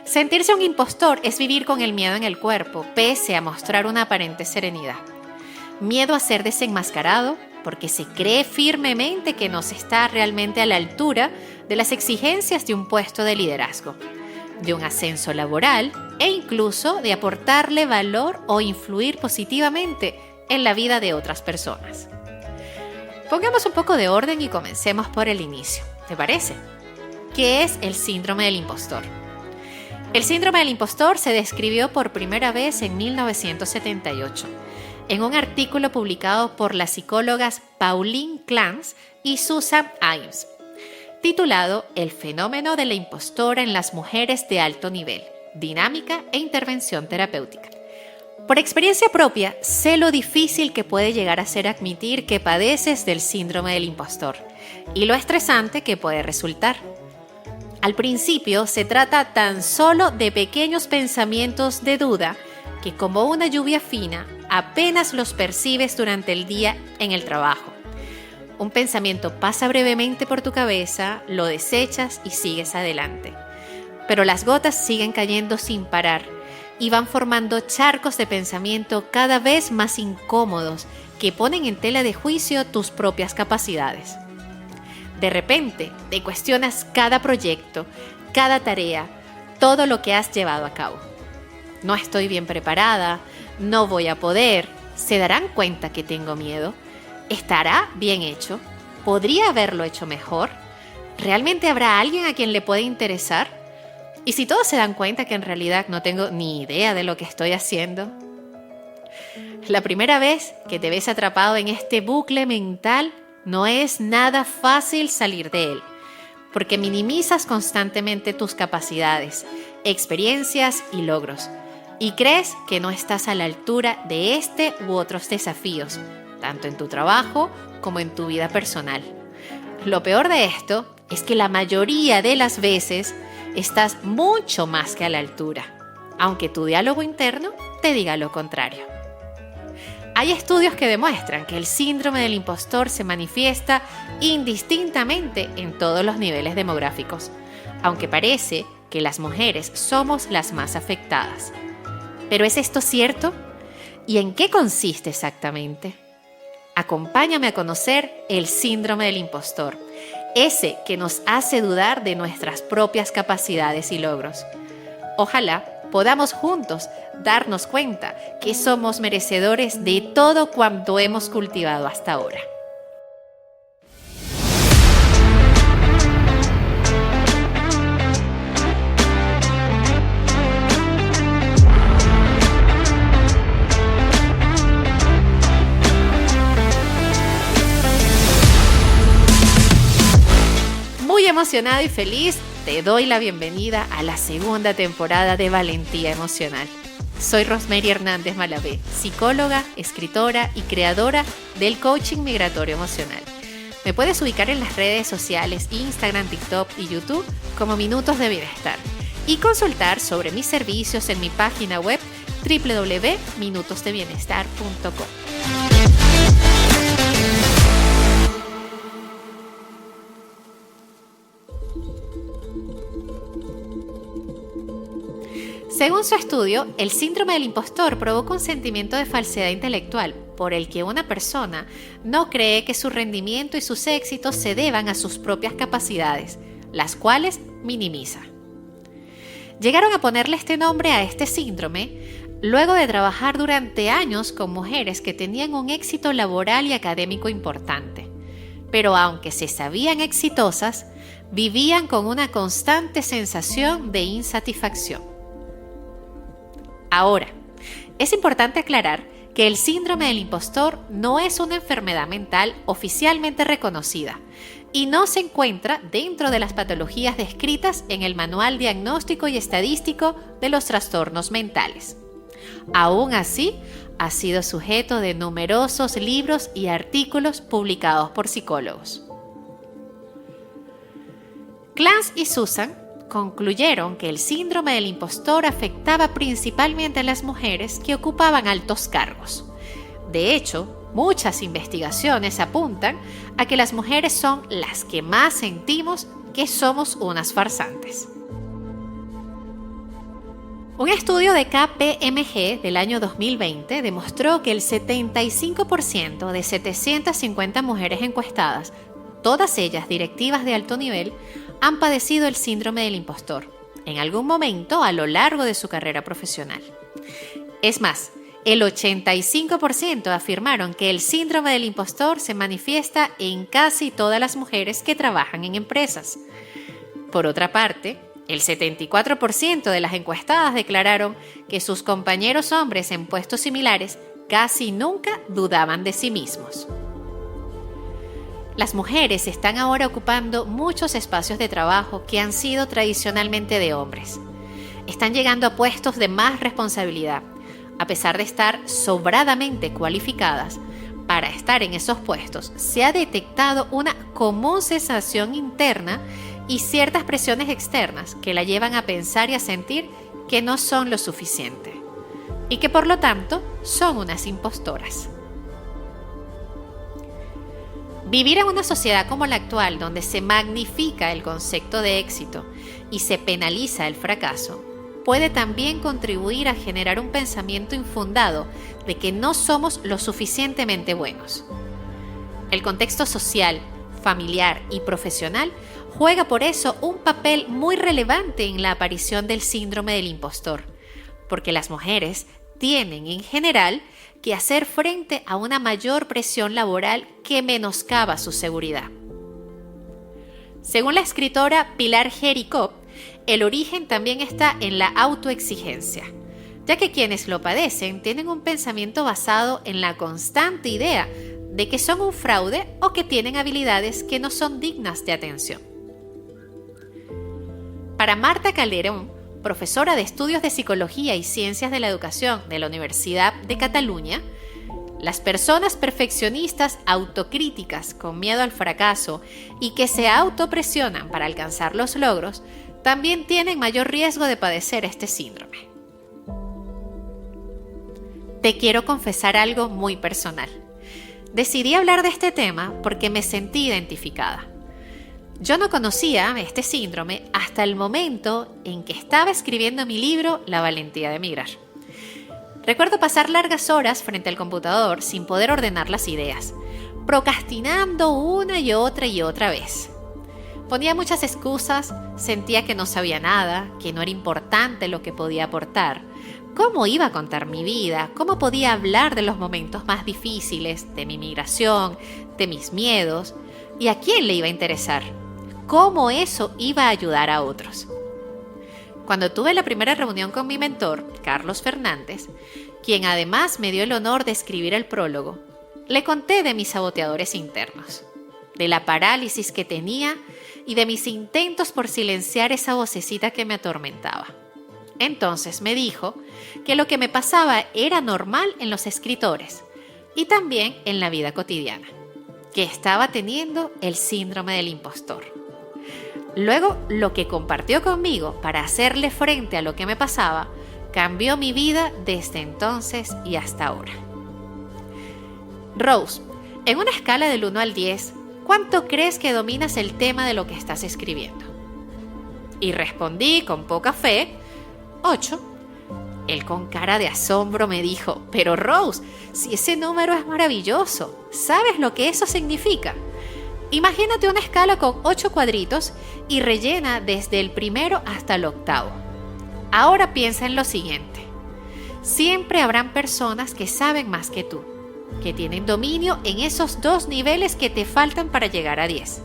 Sentirse un impostor es vivir con el miedo en el cuerpo, pese a mostrar una aparente serenidad. Miedo a ser desenmascarado, porque se cree firmemente que no se está realmente a la altura de las exigencias de un puesto de liderazgo, de un ascenso laboral e incluso de aportarle valor o influir positivamente en la vida de otras personas. Pongamos un poco de orden y comencemos por el inicio, ¿te parece? ¿Qué es el síndrome del impostor? El síndrome del impostor se describió por primera vez en 1978, en un artículo publicado por las psicólogas Pauline Clance y Susan Imes, titulado El fenómeno de la impostora en las mujeres de alto nivel, dinámica e intervención terapéutica. Por experiencia propia, sé lo difícil que puede llegar a ser admitir que padeces del síndrome del impostor y lo estresante que puede resultar. Al principio se trata tan solo de pequeños pensamientos de duda que, como una lluvia fina, apenas los percibes durante el día en el trabajo. Un pensamiento pasa brevemente por tu cabeza, lo desechas y sigues adelante. Pero las gotas siguen cayendo sin parar y van formando charcos de pensamiento cada vez más incómodos que ponen en tela de juicio tus propias capacidades. De repente, te cuestionas cada proyecto, cada tarea, todo lo que has llevado a cabo. No estoy bien preparada, no voy a poder, ¿se darán cuenta que tengo miedo? ¿Estará bien hecho? ¿Podría haberlo hecho mejor? ¿Realmente habrá alguien a quien le puede interesar? ¿Y si todos se dan cuenta que en realidad no tengo ni idea de lo que estoy haciendo? La primera vez que te ves atrapado en este bucle mental, no es nada fácil salir de él, porque minimizas constantemente tus capacidades, experiencias y logros, y crees que no estás a la altura de este u otros desafíos, tanto en tu trabajo como en tu vida personal. Lo peor de esto es que la mayoría de las veces estás mucho más que a la altura, aunque tu diálogo interno te diga lo contrario. Hay estudios que demuestran que el síndrome del impostor se manifiesta indistintamente en todos los niveles demográficos, aunque parece que las mujeres somos las más afectadas. ¿Pero es esto cierto? ¿Y en qué consiste exactamente? Acompáñame a conocer el síndrome del impostor, ese que nos hace dudar de nuestras propias capacidades y logros. Ojalá podamos juntos darnos cuenta que somos merecedores de todo cuanto hemos cultivado hasta ahora. Muy emocionada y feliz, te doy la bienvenida a la segunda temporada de Valentía Emocional. Soy Rosemary Hernández Malavé, psicóloga, escritora y creadora del coaching migratorio emocional. Me puedes ubicar en las redes sociales Instagram, TikTok y YouTube como Minutos de Bienestar y consultar sobre mis servicios en mi página web www.minutosdebienestar.com. Según su estudio, el síndrome del impostor provoca un sentimiento de falsedad intelectual por el que una persona no cree que su rendimiento y sus éxitos se deban a sus propias capacidades, las cuales minimiza. Llegaron a ponerle este nombre a este síndrome luego de trabajar durante años con mujeres que tenían un éxito laboral y académico importante, pero aunque se sabían exitosas, vivían con una constante sensación de insatisfacción. Ahora, es importante aclarar que el síndrome del impostor no es una enfermedad mental oficialmente reconocida y no se encuentra dentro de las patologías descritas en el Manual Diagnóstico y Estadístico de los Trastornos Mentales. Aún así, ha sido sujeto de numerosos libros y artículos publicados por psicólogos. Clance y Susan concluyeron que el síndrome del impostor afectaba principalmente a las mujeres que ocupaban altos cargos. De hecho, muchas investigaciones apuntan a que las mujeres son las que más sentimos que somos unas farsantes. Un estudio de KPMG del año 2020 demostró que el 75% de 750 mujeres encuestadas, todas ellas directivas de alto nivel, han padecido el síndrome del impostor en algún momento a lo largo de su carrera profesional. Es más, el 85% afirmaron que el síndrome del impostor se manifiesta en casi todas las mujeres que trabajan en empresas. Por otra parte, el 74% de las encuestadas declararon que sus compañeros hombres en puestos similares casi nunca dudaban de sí mismos. Las mujeres están ahora ocupando muchos espacios de trabajo que han sido tradicionalmente de hombres. Están llegando a puestos de más responsabilidad, a pesar de estar sobradamente cualificadas. Para estar en esos puestos se ha detectado una común sensación interna y ciertas presiones externas que la llevan a pensar y a sentir que no son lo suficiente y que por lo tanto son unas impostoras. Vivir en una sociedad como la actual, donde se magnifica el concepto de éxito y se penaliza el fracaso, puede también contribuir a generar un pensamiento infundado de que no somos lo suficientemente buenos. El contexto social, familiar y profesional juega por eso un papel muy relevante en la aparición del síndrome del impostor, porque las mujeres tienen en general que hacer frente a una mayor presión laboral que menoscaba su seguridad. Según la escritora Pilar Jericó, el origen también está en la autoexigencia, ya que quienes lo padecen tienen un pensamiento basado en la constante idea de que son un fraude o que tienen habilidades que no son dignas de atención. Para Marta Calderón, profesora de Estudios de Psicología y Ciencias de la Educación de la Universidad de Cataluña, las personas perfeccionistas autocríticas con miedo al fracaso y que se autopresionan para alcanzar los logros también tienen mayor riesgo de padecer este síndrome. Te quiero confesar algo muy personal. Decidí hablar de este tema porque me sentí identificada. Yo no conocía este síndrome hasta el momento en que estaba escribiendo mi libro La valentía de emigrar. Recuerdo pasar largas horas frente al computador sin poder ordenar las ideas, procrastinando una y otra vez. Ponía muchas excusas, sentía que no sabía nada, que no era importante lo que podía aportar. ¿Cómo iba a contar mi vida? ¿Cómo podía hablar de los momentos más difíciles, de mi migración, de mis miedos? ¿Y a quién le iba a interesar? ¿Cómo eso iba a ayudar a otros? Cuando tuve la primera reunión con mi mentor, Carlos Fernández, quien además me dio el honor de escribir el prólogo, le conté de mis saboteadores internos, de la parálisis que tenía y de mis intentos por silenciar esa vocecita que me atormentaba. Entonces me dijo que lo que me pasaba era normal en los escritores y también en la vida cotidiana, que estaba teniendo el síndrome del impostor. Luego, lo que compartió conmigo para hacerle frente a lo que me pasaba, cambió mi vida desde entonces y hasta ahora. Rose, en una escala del 1 al 10, ¿cuánto crees que dominas el tema de lo que estás escribiendo? Y respondí con poca fe, 8. Él con cara de asombro me dijo, pero Rose, si ese número es maravilloso, ¿sabes lo que eso significa? Imagínate una escala con 8 cuadritos y rellena desde el primero hasta el octavo. Ahora piensa en lo siguiente. Siempre habrán personas que saben más que tú, que tienen dominio en esos 2 niveles que te faltan para llegar a 10.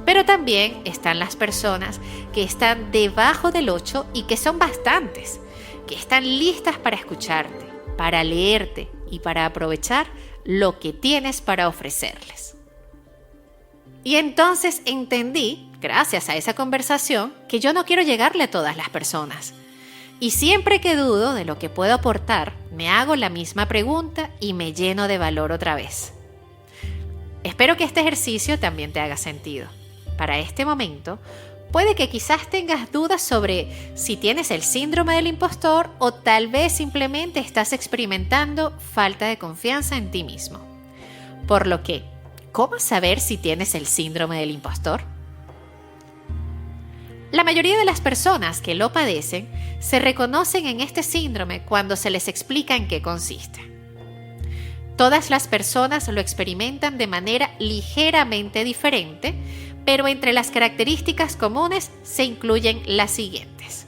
Pero también están las personas que están debajo del 8 y que son bastantes, que están listas para escucharte, para leerte y para aprovechar lo que tienes para ofrecerles. Y entonces entendí, gracias a esa conversación, que yo no quiero llegarle a todas las personas. Y siempre que dudo de lo que puedo aportar, me hago la misma pregunta y me lleno de valor otra vez. Espero que este ejercicio también te haga sentido. Para este momento, puede que quizás tengas dudas sobre si tienes el síndrome del impostor o tal vez simplemente estás experimentando falta de confianza en ti mismo. Por lo que, ¿cómo saber si tienes el síndrome del impostor? La mayoría de las personas que lo padecen se reconocen en este síndrome cuando se les explica en qué consiste. Todas las personas lo experimentan de manera ligeramente diferente, pero entre las características comunes se incluyen las siguientes: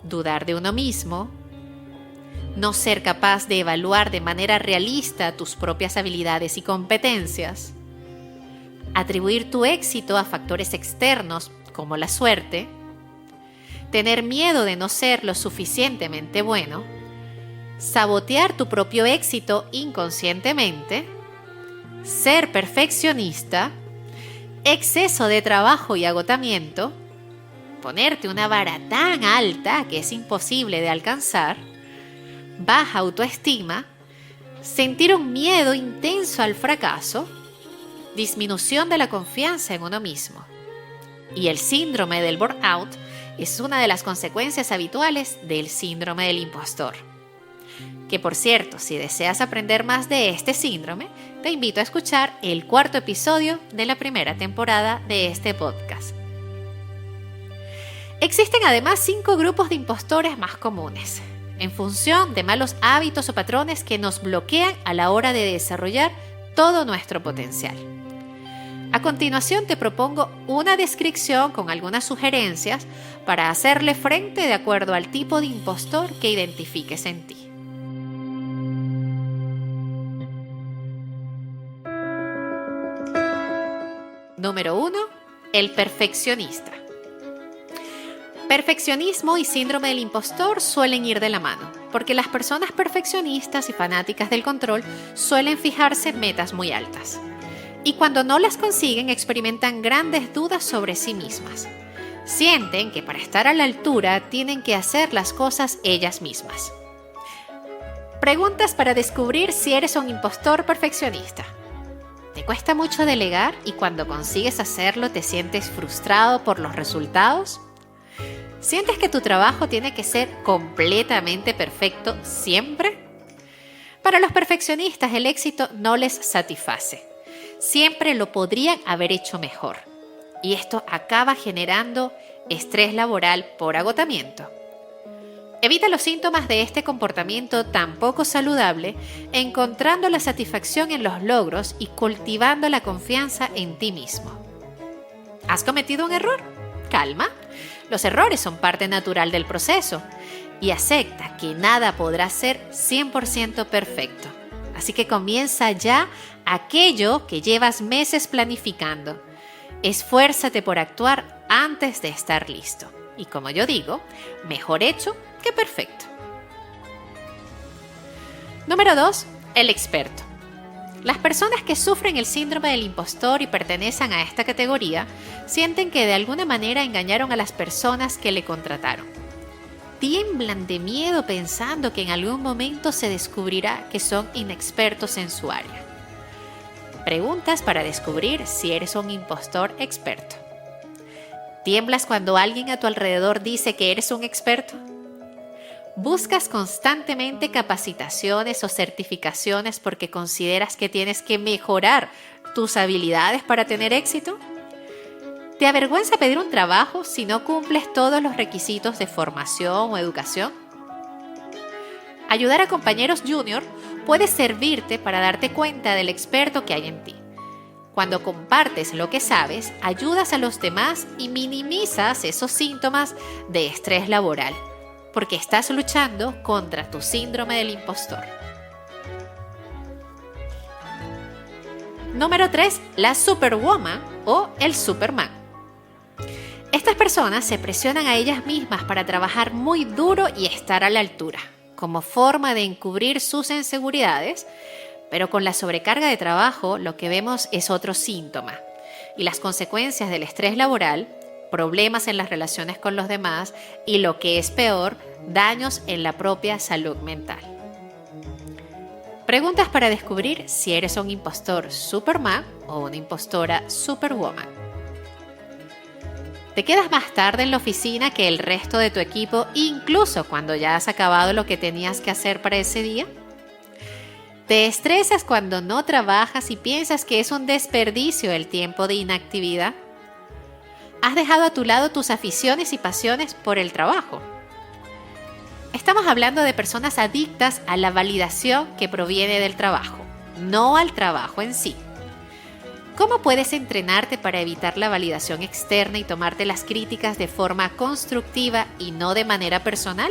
dudar de uno mismo, no ser capaz de evaluar de manera realista tus propias habilidades y competencias, atribuir tu éxito a factores externos como la suerte, tener miedo de no ser lo suficientemente bueno, sabotear tu propio éxito inconscientemente, ser perfeccionista, exceso de trabajo y agotamiento, ponerte una vara tan alta que es imposible de alcanzar, baja autoestima, sentir un miedo intenso al fracaso, disminución de la confianza en uno mismo. Y el síndrome del burnout es una de las consecuencias habituales del síndrome del impostor. Que por cierto, si deseas aprender más de este síndrome, te invito a escuchar el 4º episodio de la primera temporada de este podcast. Existen además 5 grupos de impostores más comunes, en función de malos hábitos o patrones que nos bloquean a la hora de desarrollar todo nuestro potencial. A continuación te propongo una descripción con algunas sugerencias para hacerle frente de acuerdo al tipo de impostor que identifiques en ti. Número 1. El perfeccionista. Perfeccionismo y síndrome del impostor suelen ir de la mano, porque las personas perfeccionistas y fanáticas del control suelen fijarse metas muy altas. Y cuando no las consiguen, experimentan grandes dudas sobre sí mismas. Sienten que para estar a la altura tienen que hacer las cosas ellas mismas. Preguntas para descubrir si eres un impostor perfeccionista. ¿Te cuesta mucho delegar y cuando consigues hacerlo te sientes frustrado por los resultados? ¿Sientes que tu trabajo tiene que ser completamente perfecto siempre? Para los perfeccionistas el éxito no les satisface. Siempre lo podrían haber hecho mejor. Y esto acaba generando estrés laboral por agotamiento. Evita los síntomas de este comportamiento tan poco saludable, encontrando la satisfacción en los logros y cultivando la confianza en ti mismo. ¿Has cometido un error? Calma. Los errores son parte natural del proceso y acepta que nada podrá ser 100% perfecto. Así que comienza ya aquello que llevas meses planificando. Esfuérzate por actuar antes de estar listo. Y como yo digo, mejor hecho que perfecto. Número 2. El experto. Las personas que sufren el síndrome del impostor y pertenecen a esta categoría sienten que de alguna manera engañaron a las personas que le contrataron. Tiemblan de miedo pensando que en algún momento se descubrirá que son inexpertos en su área. Preguntas para descubrir si eres un impostor experto. ¿Tiemblas cuando alguien a tu alrededor dice que eres un experto? ¿Buscas constantemente capacitaciones o certificaciones porque consideras que tienes que mejorar tus habilidades para tener éxito? ¿Te avergüenza pedir un trabajo si no cumples todos los requisitos de formación o educación? Ayudar a compañeros junior puede servirte para darte cuenta del experto que hay en ti. Cuando compartes lo que sabes, ayudas a los demás y minimizas esos síntomas de estrés laboral, porque estás luchando contra tu síndrome del impostor. Número 3. La Superwoman o el Superman. Estas personas se presionan a ellas mismas para trabajar muy duro y estar a la altura, como forma de encubrir sus inseguridades, pero con la sobrecarga de trabajo lo que vemos es otro síntoma, y las consecuencias del estrés laboral, problemas en las relaciones con los demás y, lo que es peor, daños en la propia salud mental. Preguntas para descubrir si eres un impostor Superman o una impostora Superwoman. ¿Te quedas más tarde en la oficina que el resto de tu equipo, incluso cuando ya has acabado lo que tenías que hacer para ese día? ¿Te estresas cuando no trabajas y piensas que es un desperdicio el tiempo de inactividad? has dejado a tu lado tus aficiones y pasiones por el trabajo. Estamos hablando de personas adictas a la validación que proviene del trabajo, no al trabajo en sí. ¿Cómo puedes entrenarte para evitar la validación externa y tomarte las críticas de forma constructiva y no de manera personal?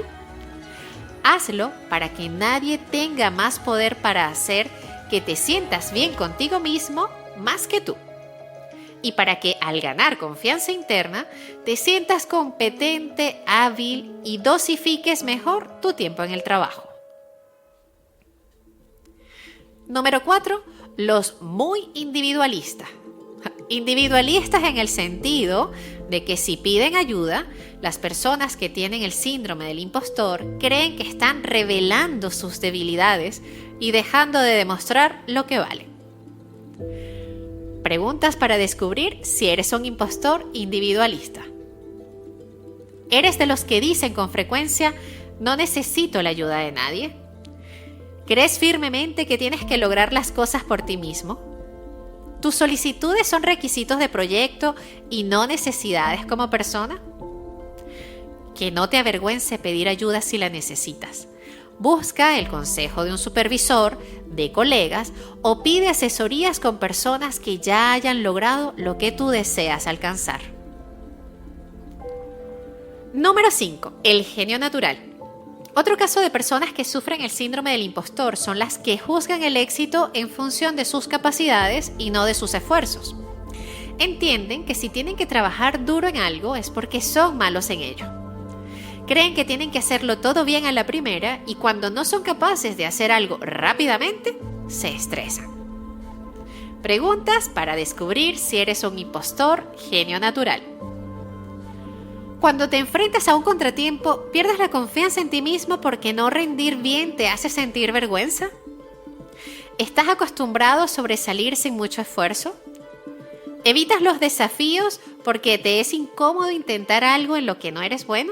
Hazlo para que nadie tenga más poder para hacer que te sientas bien contigo mismo más que tú. Y para que al ganar confianza interna, te sientas competente, hábil y dosifiques mejor tu tiempo en el trabajo. Número 4. Los muy individualistas. Individualistas en el sentido de que si piden ayuda, las personas que tienen el síndrome del impostor creen que están revelando sus debilidades y dejando de demostrar lo que valen. Preguntas para descubrir si eres un impostor individualista. ¿Eres de los que dicen con frecuencia, no necesito la ayuda de nadie? ¿Crees firmemente que tienes que lograr las cosas por ti mismo? ¿Tus solicitudes son requisitos de proyecto y no necesidades como persona? Que no te avergüence pedir ayuda si la necesitas. Busca el consejo de un supervisor, de colegas o pide asesorías con personas que ya hayan logrado lo que tú deseas alcanzar. Número 5. El genio natural. Otro caso de personas que sufren el síndrome del impostor son las que juzgan el éxito en función de sus capacidades y no de sus esfuerzos. Entienden que si tienen que trabajar duro en algo es porque son malos en ello. Creen que tienen que hacerlo todo bien a la primera y cuando no son capaces de hacer algo rápidamente, se estresan. Preguntas para descubrir si eres un impostor genio natural. Cuando te enfrentas a un contratiempo, ¿pierdes la confianza en ti mismo porque no rendir bien te hace sentir vergüenza? ¿Estás acostumbrado a sobresalir sin mucho esfuerzo? ¿Evitas los desafíos porque te es incómodo intentar algo en lo que no eres bueno?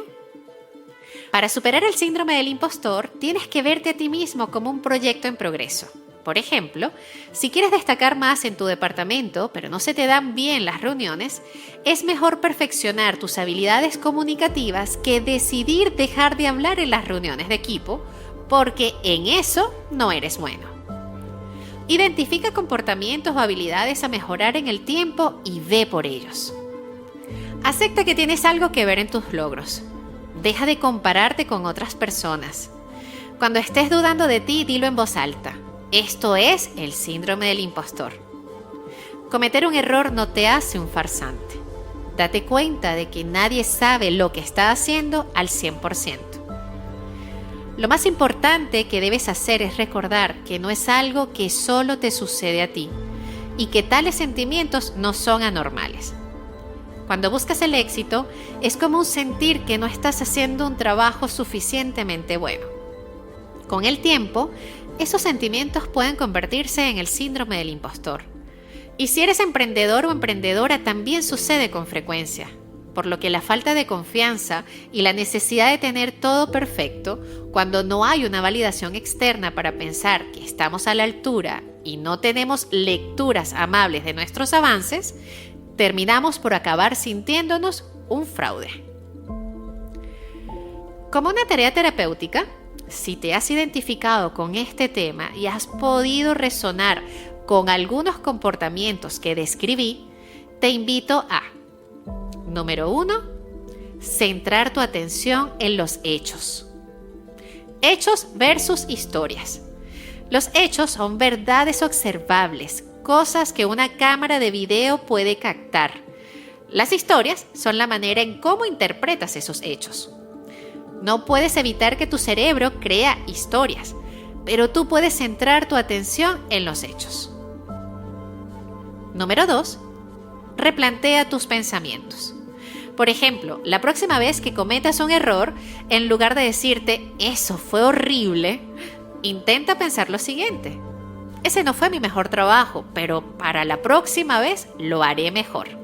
Para superar el síndrome del impostor, tienes que verte a ti mismo como un proyecto en progreso. Por ejemplo, si quieres destacar más en tu departamento, pero no se te dan bien las reuniones, es mejor perfeccionar tus habilidades comunicativas que decidir dejar de hablar en las reuniones de equipo, porque en eso no eres bueno. Identifica comportamientos o habilidades a mejorar en el tiempo y ve por ellos. Acepta que tienes algo que ver en tus logros. Deja de compararte con otras personas. Cuando estés dudando de ti, dilo en voz alta. Esto es el síndrome del impostor. Cometer un error no te hace un farsante. Date cuenta de que nadie sabe lo que está haciendo al 100%. Lo más importante que debes hacer es recordar que no es algo que solo te sucede a ti y que tales sentimientos no son anormales. Cuando buscas el éxito, es común sentir que no estás haciendo un trabajo suficientemente bueno. Con el tiempo, esos sentimientos pueden convertirse en el síndrome del impostor. Y si eres emprendedor o emprendedora, también sucede con frecuencia, por lo que la falta de confianza y la necesidad de tener todo perfecto, cuando no hay una validación externa para pensar que estamos a la altura y no tenemos lecturas amables de nuestros avances, terminamos por acabar sintiéndonos un fraude. Como una tarea terapéutica, si te has identificado con este tema y has podido resonar con algunos comportamientos que describí, te invito a: número 1, centrar tu atención en los hechos. Hechos versus historias. Los hechos son verdades observables, cosas que una cámara de video puede captar. Las historias son la manera en cómo interpretas esos hechos. No puedes evitar que tu cerebro crea historias, pero tú puedes centrar tu atención en los hechos. Número 2. Replantea tus pensamientos. Por ejemplo, la próxima vez que cometas un error, en lugar de decirte, eso fue horrible, intenta pensar lo siguiente. Ese no fue mi mejor trabajo, pero para la próxima vez lo haré mejor.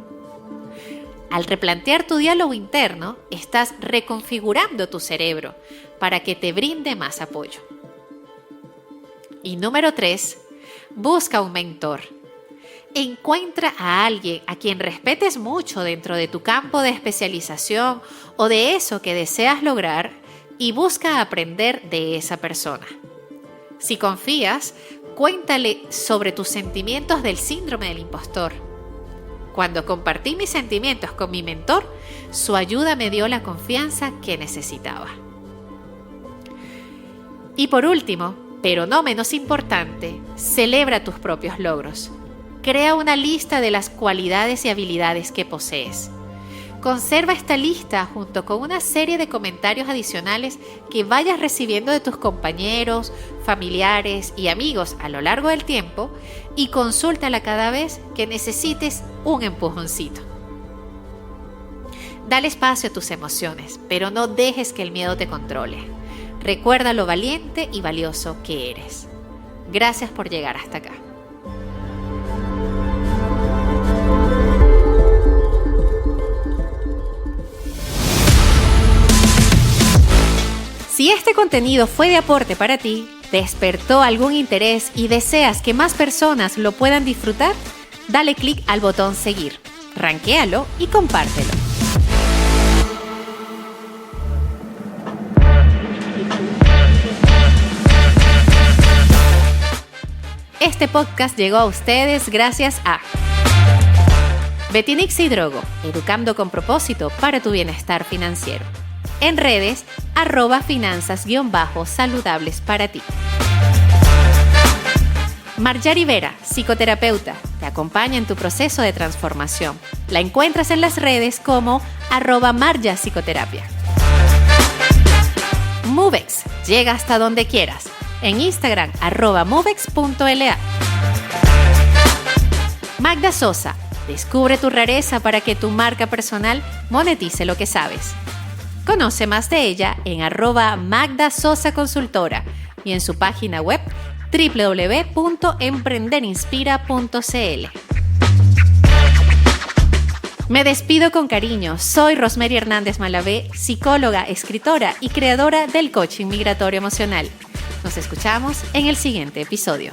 Al replantear tu diálogo interno, estás reconfigurando tu cerebro para que te brinde más apoyo. Y número 3, busca un mentor. Encuentra a alguien a quien respetes mucho dentro de tu campo de especialización o de eso que deseas lograr y busca aprender de esa persona. Si confías, cuéntale sobre tus sentimientos del síndrome del impostor. Cuando compartí mis sentimientos con mi mentor, su ayuda me dio la confianza que necesitaba. Y por último, pero no menos importante, celebra tus propios logros. Crea una lista de las cualidades y habilidades que posees. Conserva esta lista junto con una serie de comentarios adicionales que vayas recibiendo de tus compañeros, familiares y amigos a lo largo del tiempo y consúltala cada vez que necesites un empujoncito. Dale espacio a tus emociones, pero no dejes que el miedo te controle. Recuerda lo valiente y valioso que eres. Gracias por llegar hasta acá. Si este contenido fue de aporte para ti, despertó algún interés y deseas que más personas lo puedan disfrutar, dale clic al botón seguir, rankéalo y compártelo. Este podcast llegó a ustedes gracias a Betinix y Drogo, educando con propósito para tu bienestar financiero. En redes, @finanzas_saludables para ti. Marjari Vera, psicoterapeuta, te acompaña en tu proceso de transformación. La encuentras en las redes como @marjapsicoterapia. Movex, llega hasta donde quieras. En Instagram, @movex.la. Magda Sosa, descubre tu rareza para que tu marca personal monetice lo que sabes. Conoce más de ella en @MagdaSosaConsultora y en su página web www.emprenderinspira.cl. Me despido con cariño. Soy Rosemary Hernández Malavé, psicóloga, escritora y creadora del coaching migratorio emocional. Nos escuchamos en el siguiente episodio.